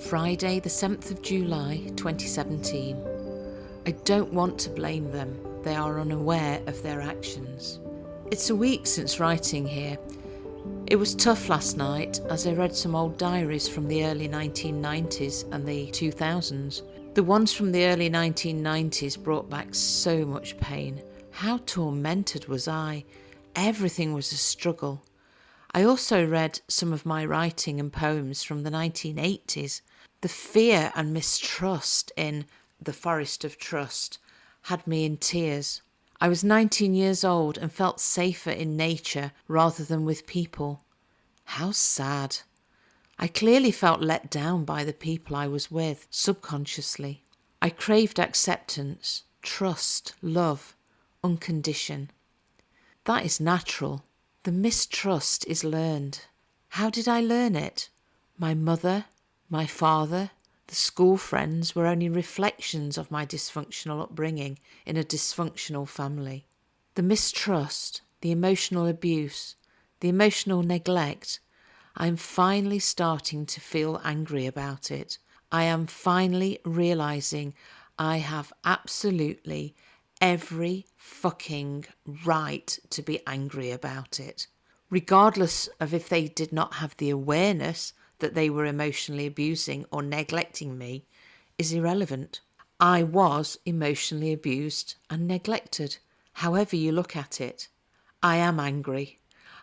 Friday, the 7th of July 2017. I don't want to blame them. They are unaware of their actions. It's a week since writing here. It was tough last night as I read some old diaries from the early 1990s and the 2000s. The ones from the early 1990s brought back so much pain. How tormented was I? Everything was a struggle. I also read some of my writing and poems from the 1980s. The fear and mistrust in The Forest of Trust had me in tears. I was 19 years old and felt safer in nature rather than with people. How sad. I clearly felt let down by the people I was with, subconsciously. I craved acceptance, trust, love, uncondition. That is natural. The mistrust is learned. How did I learn it? My mother, my father, the school friends were only reflections of my dysfunctional upbringing in a dysfunctional family. The mistrust, the emotional abuse, the emotional neglect, I am finally starting to feel angry about it. I am finally realizing I have absolutely every fucking right to be angry about it, regardless of if they did not have the awareness that they were emotionally abusing or neglecting me, is irrelevant. I was emotionally abused and neglected, however you look at it. I am angry.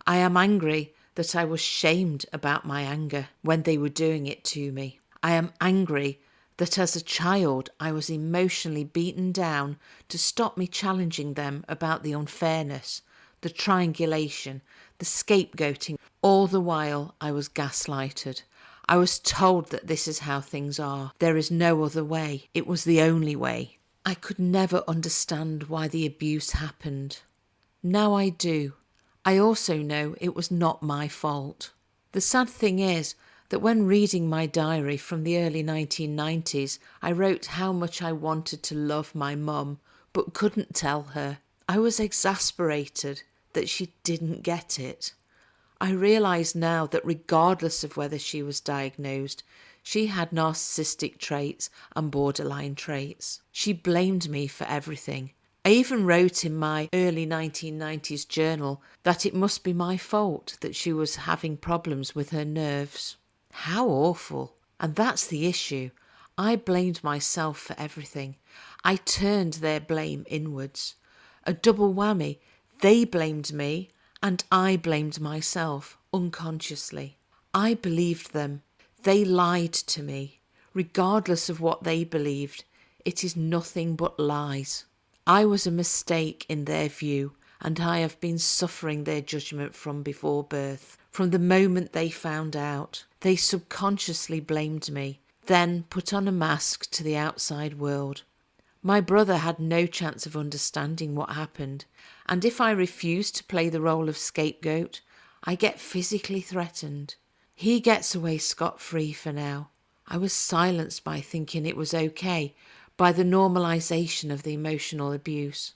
I am angry that I was shamed about my anger when they were doing it to me. I am angry that as a child I was emotionally beaten down to stop me challenging them about the unfairness, the triangulation, the scapegoating. All the while I was gaslighted. I was told that this is how things are. There is no other way. It was the only way. I could never understand why the abuse happened. Now I do. I also know it was not my fault. The sad thing is that when reading my diary from the early 1990s, I wrote how much I wanted to love my mum, but couldn't tell her. I was exasperated that she didn't get it. I realise now that regardless of whether she was diagnosed, she had narcissistic traits and borderline traits. She blamed me for everything. I even wrote in my early 1990s journal that it must be my fault that she was having problems with her nerves. How awful. And that's the issue. I blamed myself for everything. I turned their blame inwards. A double whammy. They blamed me and I blamed myself unconsciously. I believed them. They lied to me. Regardless of what they believed, it is nothing but lies. I was a mistake in their view, and I have been suffering their judgment from before birth. From the moment they found out, they subconsciously blamed me, then put on a mask to the outside world. My brother had no chance of understanding what happened, and if I refuse to play the role of scapegoat, I get physically threatened. He gets away scot-free for now. I was silenced by thinking it was okay, by the normalisation of the emotional abuse.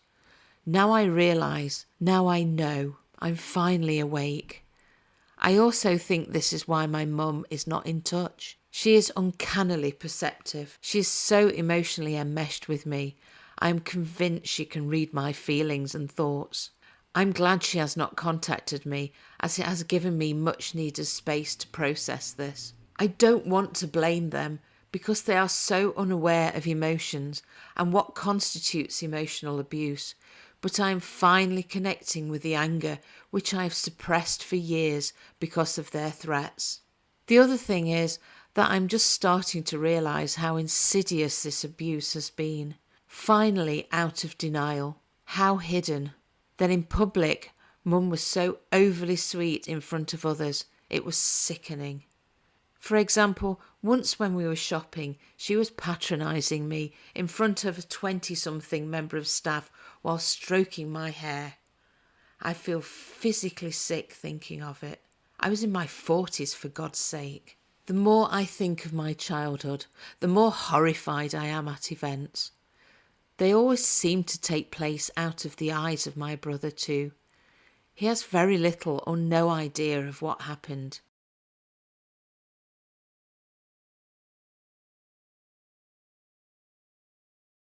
Now I realise, now I know, I'm finally awake. I also think this is why my mum is not in touch. She is uncannily perceptive. She is so emotionally enmeshed with me. I am convinced she can read my feelings and thoughts. I'm glad she has not contacted me, as it has given me much needed space to process this. I don't want to blame them because they are so unaware of emotions and what constitutes emotional abuse, but I am finally connecting with the anger which I have suppressed for years because of their threats. The other thing is that I'm just starting to realise how insidious this abuse has been. Finally out of denial. How hidden. Then in public, Mum was so overly sweet in front of others, it was sickening. For example, once when we were shopping, she was patronising me in front of a 20-something member of staff while stroking my hair. I feel physically sick thinking of it. I was in my 40s, for God's sake. The more I think of my childhood, the more horrified I am at events. They always seem to take place out of the eyes of my brother too. He has very little or no idea of what happened.